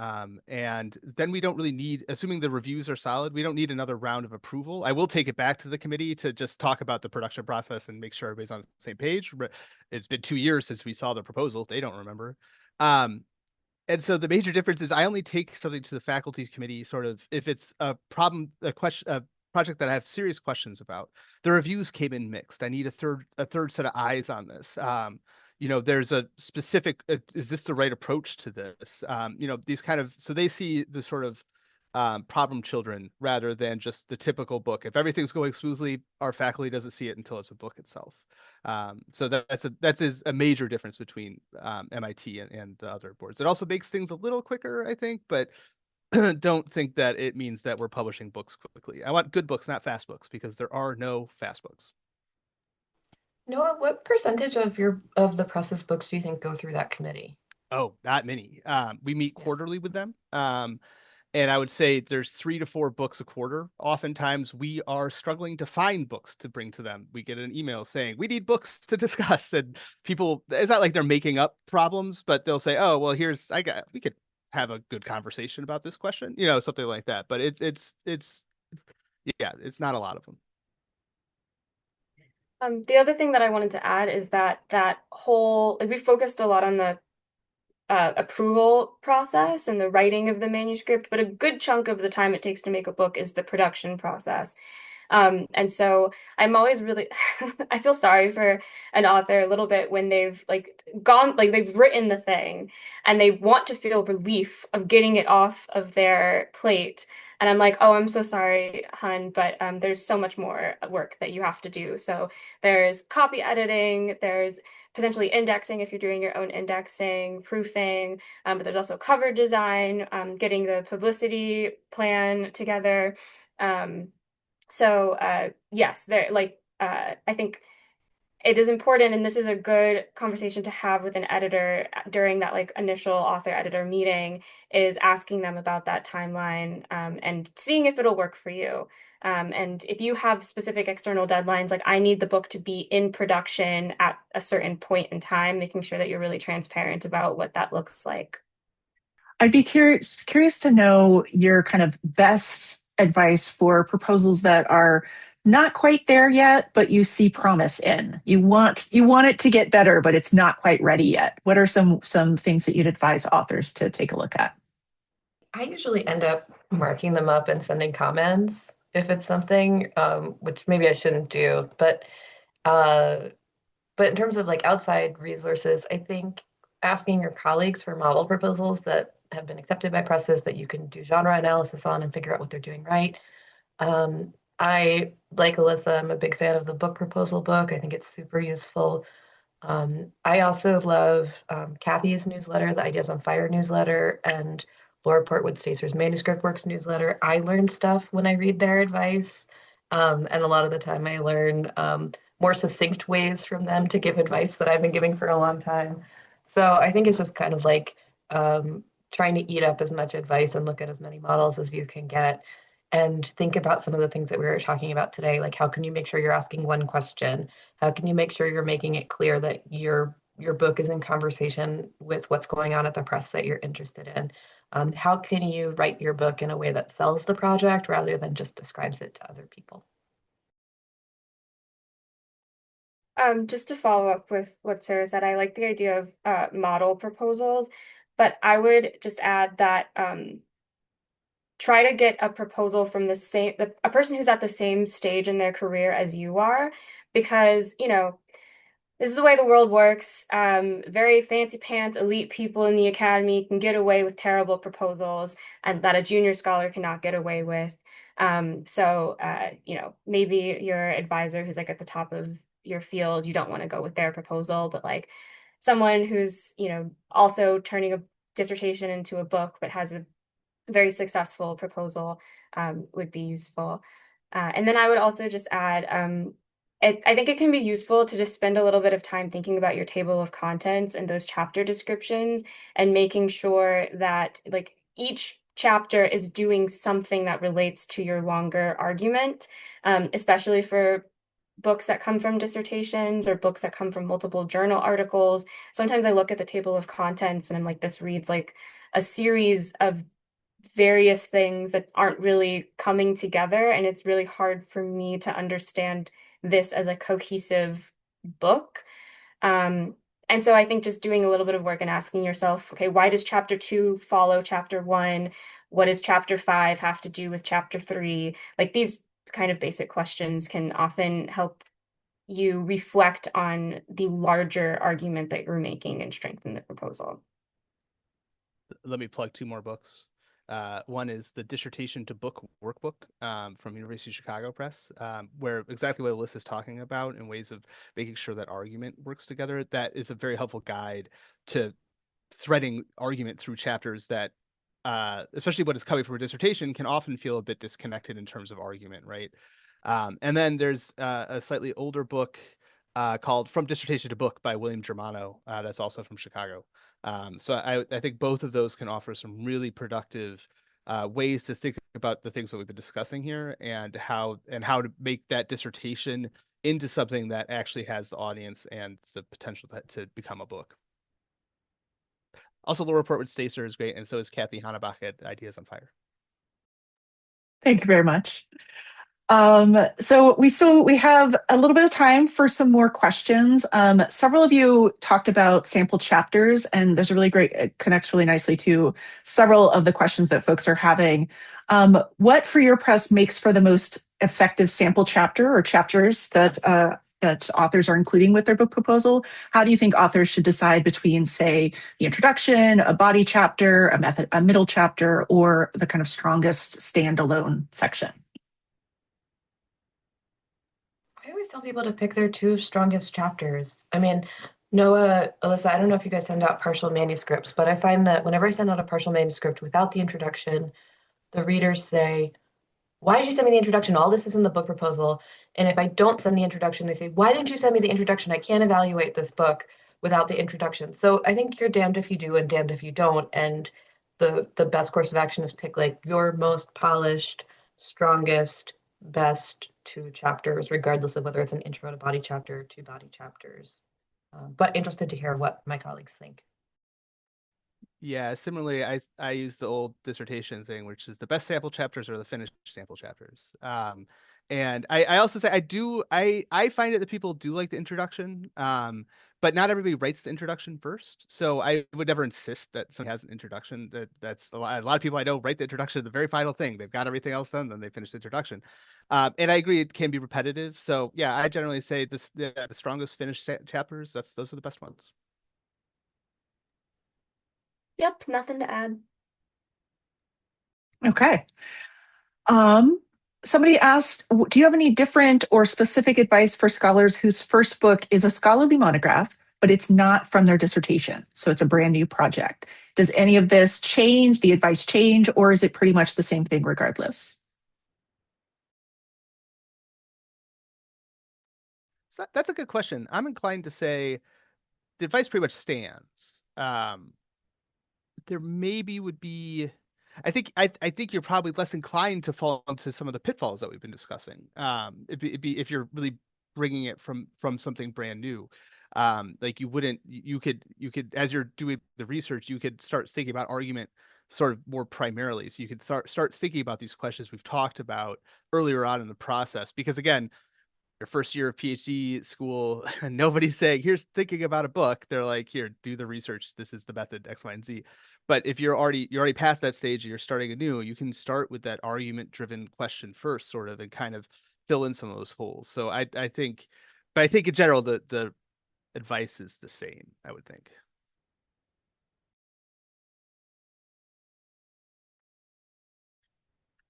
C: And then we don't really need, assuming the reviews are solid, we don't need another round of approval. I will take it back to the committee to just talk about the production process and make sure everybody's on the same page. It's been 2 years since we saw the proposal. They don't remember. And so the major difference is I only take something to the faculty committee sort of if it's a problem, a project that I have serious questions about. The reviews came in mixed. I need a third set of eyes on this. There's a specific, is this the right approach to this? These kind of, so they see the sort of problem children rather than just the typical book. If everything's going smoothly, our faculty doesn't see it until it's a book itself. So that's a major difference between MIT and the other boards. It also makes things a little quicker, I think, but don't think that it means that we're publishing books quickly. I want good books, not fast books, because there are no fast books.
B: Noah, what percentage of the press's books do you think go through that committee?
C: Oh, not many. We meet quarterly with them. And I would say there's 3 to 4 books a quarter. Oftentimes we are struggling to find books to bring to them. We get an email saying, we need books to discuss. And people, it's not like they're making up problems, but they'll say, oh, well, we could have a good conversation about this question, something like that. But it's not a lot of them.
D: The other thing that I wanted to add is that whole, like we focused a lot on the approval process and the writing of the manuscript, but a good chunk of the time it takes to make a book is the production process. And so I'm always really, I feel sorry for an author a little bit when they've they've written the thing and they want to feel relief of getting it off of their plate. And I'm like, oh, I'm so sorry, hun, but there's so much more work that you have to do. So there's copy editing, there's potentially indexing if you're doing your own indexing, proofing, but there's also cover design, getting the publicity plan together. Yes, I think it is important, and this is a good conversation to have with an editor during that initial author-editor meeting, is asking them about that timeline and seeing if it'll work for you. And if you have specific external deadlines, like I need the book to be in production at a certain point in time, making sure that you're really transparent about what that looks like.
A: I'd be curious to know your kind of best advice for proposals that are not quite there yet, but you see promise in. You want it to get better, but it's not quite ready yet. What are some things that you'd advise authors to take a look at?
B: I usually end up marking them up and sending comments if it's something, which maybe I shouldn't do, uh, but in terms of like outside resources, I think asking your colleagues for model proposals that have been accepted by presses that you can do genre analysis on and figure out what they're doing right. I, like Alyssa, I'm a big fan of the book proposal book. I think it's super useful. I also love Kathy's newsletter, the Ideas on Fire newsletter, and Laura Portwood Stacer's Manuscript Works newsletter. I learn stuff when I read their advice, and a lot of the time I learn more succinct ways from them to give advice that I've been giving for a long time. So I think it's just kind of like trying to eat up as much advice and look at as many models as you can get. And think about some of the things that we were talking about today, like how can you make sure you're asking one question? How can you make sure you're making it clear that your book is in conversation with what's going on at the press that you're interested in? How can you write your book in a way that sells the project rather than just describes it to other people?
D: Just to follow up with what Sarah said, I like the idea of model proposals, but I would just add that try to get a proposal from a person who's at the same stage in their career as you are, because, this is the way the world works. Very fancy pants, elite people in the academy can get away with terrible proposals, and that a junior scholar cannot get away with. Maybe your advisor who's like at the top of your field, you don't want to go with their proposal, but like someone who's, also turning a dissertation into a book, but has a very successful proposal would be useful. And then I would also just add, I think it can be useful to just spend a little bit of time thinking about your table of contents and those chapter descriptions and making sure that like each chapter is doing something that relates to your longer argument, especially for books that come from dissertations or books that come from multiple journal articles. Sometimes I look at the table of contents and I'm like, this reads like a series of various things that aren't really coming together, and it's really hard for me to understand this as a cohesive book. And so I think just doing a little bit of work and asking yourself, okay, why does chapter 2 follow chapter 1? What does chapter 5 have to do with chapter 3? Like these kind of basic questions can often help you reflect on the larger argument that you're making and strengthen the proposal.
C: Let me plug two more books. One is the Dissertation to Book Workbook from University of Chicago Press, where exactly what Alyssa's talking about in ways of making sure that argument works together. That is a very helpful guide to threading argument through chapters that, especially what is coming from a dissertation, can often feel a bit disconnected in terms of argument, right? And then there's a slightly older book called From Dissertation to Book by William Germano, that's also from Chicago. So I think both of those can offer some really productive ways to think about the things that we've been discussing here and how to make that dissertation into something that actually has the audience and the potential to become a book. Also, Laura Portwood Stacer is great, and so is Kathy Hanebach at Ideas on Fire.
A: Thank you very much. So we have a little bit of time for some more questions. Several of you talked about sample chapters, and there's a really great, it connects really nicely to several of the questions that folks are having. What for your press makes for the most effective sample chapter or chapters that authors are including with their book proposal? How do you think authors should decide between, say, the introduction, a body chapter, a middle chapter, or the kind of strongest standalone section?
B: I always tell people to pick their two strongest chapters. I mean, Noah, Alyssa, I don't know if you guys send out partial manuscripts, but I find that whenever I send out a partial manuscript without the introduction, the readers say, why did you send me the introduction? All this is in the book proposal. And if I don't send the introduction, they say, why didn't you send me the introduction? I can't evaluate this book without the introduction. So I think you're damned if you do and damned if you don't. And the best course of action is pick like your most polished, strongest best two chapters, regardless of whether it's an intro to body chapter or two body chapters. But interested to hear what my colleagues think.
C: Yeah, similarly, I use the old dissertation thing, which is the best sample chapters are the finished sample chapters. And I also say I find it that people do like the introduction, but not everybody writes the introduction first. So I would never insist that someone has an introduction. That's a lot of people I know write the introduction, the very final thing. They've got everything else done, then they finish the introduction. And I agree it can be repetitive. So yeah, I generally say the strongest finished chapters, those are the best ones.
D: Yep, nothing to add.
A: Okay. Um, Somebody asked, do you have any different or specific advice for scholars whose first book is a scholarly monograph, but it's not from their dissertation? So it's a brand new project. Does any of this change, the advice change, or is it pretty much the same thing regardless?
C: So that's a good question. I'm inclined to say the advice pretty much stands. There maybe would be, I think you're probably less inclined to fall into some of the pitfalls that we've been discussing. If you're really bringing it from something brand new. Like you could as you're doing the research, you could start thinking about argument sort of more primarily. So you could start thinking about these questions we've talked about earlier on in the process. Because again, your first year of PhD school, nobody's saying, here's thinking about a book. They're like, here, do the research. This is the method X, Y, and Z. But if you're already past that stage and you're starting anew, you can start with that argument driven question first, sort of, and kind of fill in some of those holes. So I think, but I think in general, the advice is the same, I would think.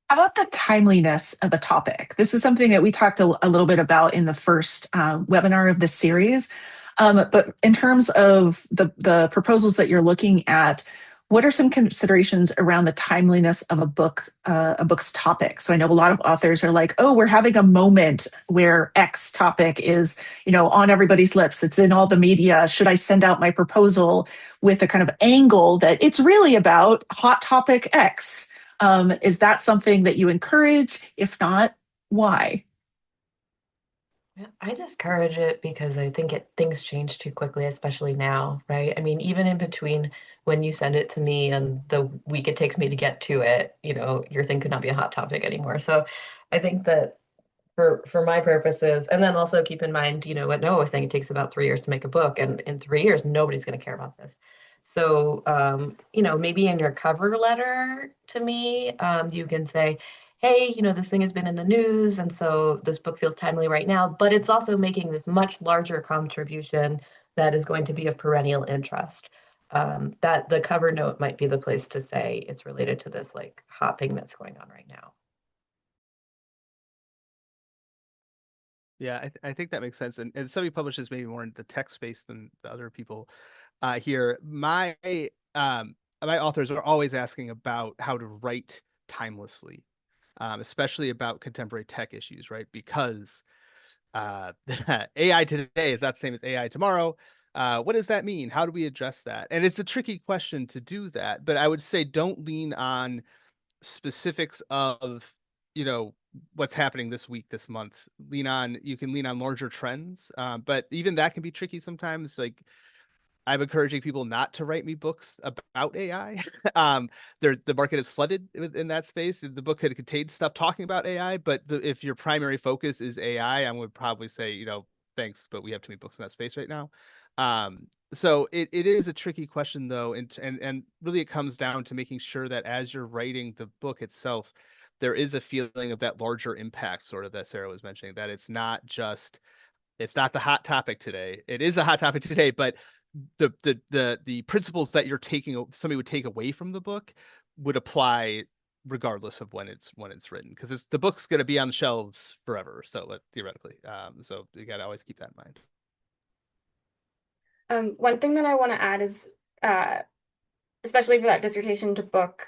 A: How about the timeliness of a topic? This is something that we talked a little bit about in the first webinar of this series. But in terms of the proposals that you're looking at, what are some considerations around the timeliness of a book's topic? So I know a lot of authors are like, oh, we're having a moment where X topic is, on everybody's lips. It's in all the media. Should I send out my proposal with a kind of angle that it's really about hot topic X? Is that something that you encourage? If not, why?
B: Yeah, I discourage it because I think things change too quickly, especially now, right? I mean, even in between when you send it to me and the week it takes me to get to it, your thing could not be a hot topic anymore. So I think that for my purposes, and then also keep in mind, what Noah was saying, it takes about 3 years to make a book, and in 3 years, nobody's going to care about this. So, maybe in your cover letter to me, you can say, hey, this thing has been in the news, and so this book feels timely right now, but it's also making this much larger contribution that is going to be of perennial interest. That the cover note might be the place to say it's related to this like hot thing that's going on right now.
C: Yeah, I think that makes sense. And somebody publishes maybe more in the tech space than the other people here. My authors are always asking about how to write timelessly, especially about contemporary tech issues, right? Because AI today is not the same as AI tomorrow. What does that mean? How do we address that? And it's a tricky question to do that, but I would say don't lean on specifics of what's happening this week, this month. You can lean on larger trends, but even that can be tricky sometimes. Like I'm encouraging people not to write me books about AI. The market is flooded in that space. The book could contain stuff talking about AI, but if your primary focus is AI, I would probably say, thanks, but we have too many books in that space right now. So it is a tricky question though, and really it comes down to making sure that as you're writing the book itself, there is a feeling of that larger impact, sort of that Sarah was mentioning, that it's not the hot topic today. It is a hot topic today, but the principles that somebody would take away from the book would apply regardless of when it's written, because the book's going to be on the shelves forever, so theoretically, so you got to always keep that in mind.
D: One thing that I want to add is, especially for that dissertation to book,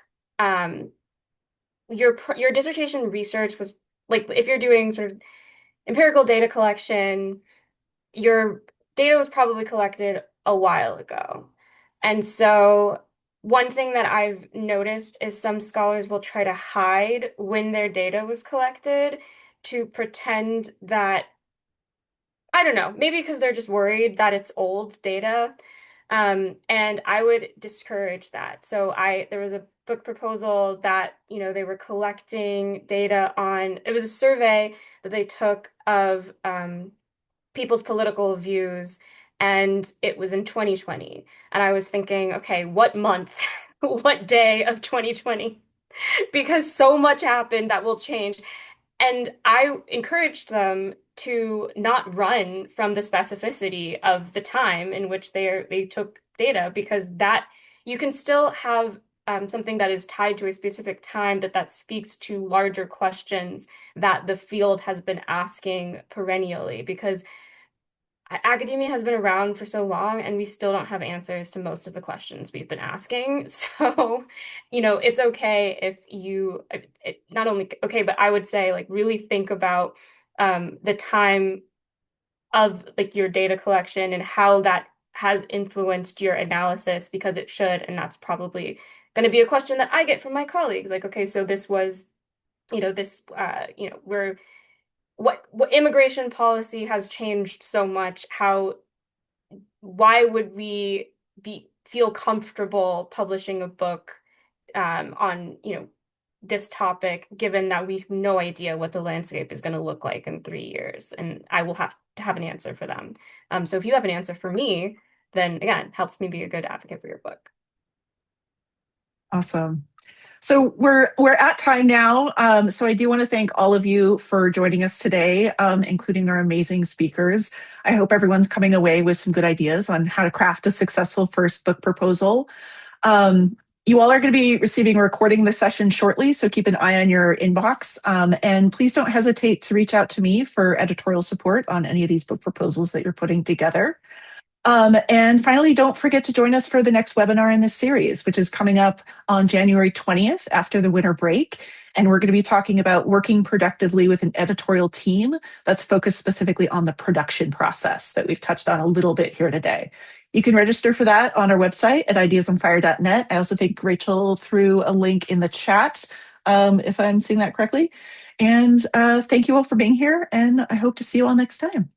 D: your dissertation research was like, if you're doing sort of empirical data collection, your data was probably collected a while ago. And so one thing that I've noticed is some scholars will try to hide when their data was collected to pretend that, I don't know, maybe because they're just worried that it's old data. And I would discourage that. So there was a book proposal that, they were collecting data on, it was a survey that they took of people's political views, and it was in 2020. And I was thinking, okay, what month, what day of 2020? Because so much happened that will change. And I encouraged them to not run from the specificity of the time in which they took data, because that you can still have something that is tied to a specific time that speaks to larger questions that the field has been asking perennially. Because academia has been around for so long and we still don't have answers to most of the questions we've been asking. So, it's okay if not only okay, but I would say like really think about the time of like your data collection and how that has influenced your analysis, because it should. And that's probably going to be a question that I get from my colleagues. Like, okay, so this was, this, we're what immigration policy has changed so much. Why would we feel comfortable publishing a book on, this topic, given that we have no idea what the landscape is going to look like in 3 years? And I will have to have an answer for them. So if you have an answer for me, then again, helps me be a good advocate for your book.
A: Awesome. So we're at time now. So I do want to thank all of you for joining us today, including our amazing speakers. I hope everyone's coming away with some good ideas on how to craft a successful first book proposal. You all are going to be receiving a recording of the session shortly, so keep an eye on your inbox. And please don't hesitate to reach out to me for editorial support on any of these book proposals that you're putting together. And finally, don't forget to join us for the next webinar in this series, which is coming up on January 20th after the winter break. And we're going to be talking about working productively with an editorial team that's focused specifically on the production process that we've touched on a little bit here today. You can register for that on our website at ideasonfire.net. I also think Rachel threw a link in the chat, if I'm seeing that correctly. And thank you all for being here, and I hope to see you all next time.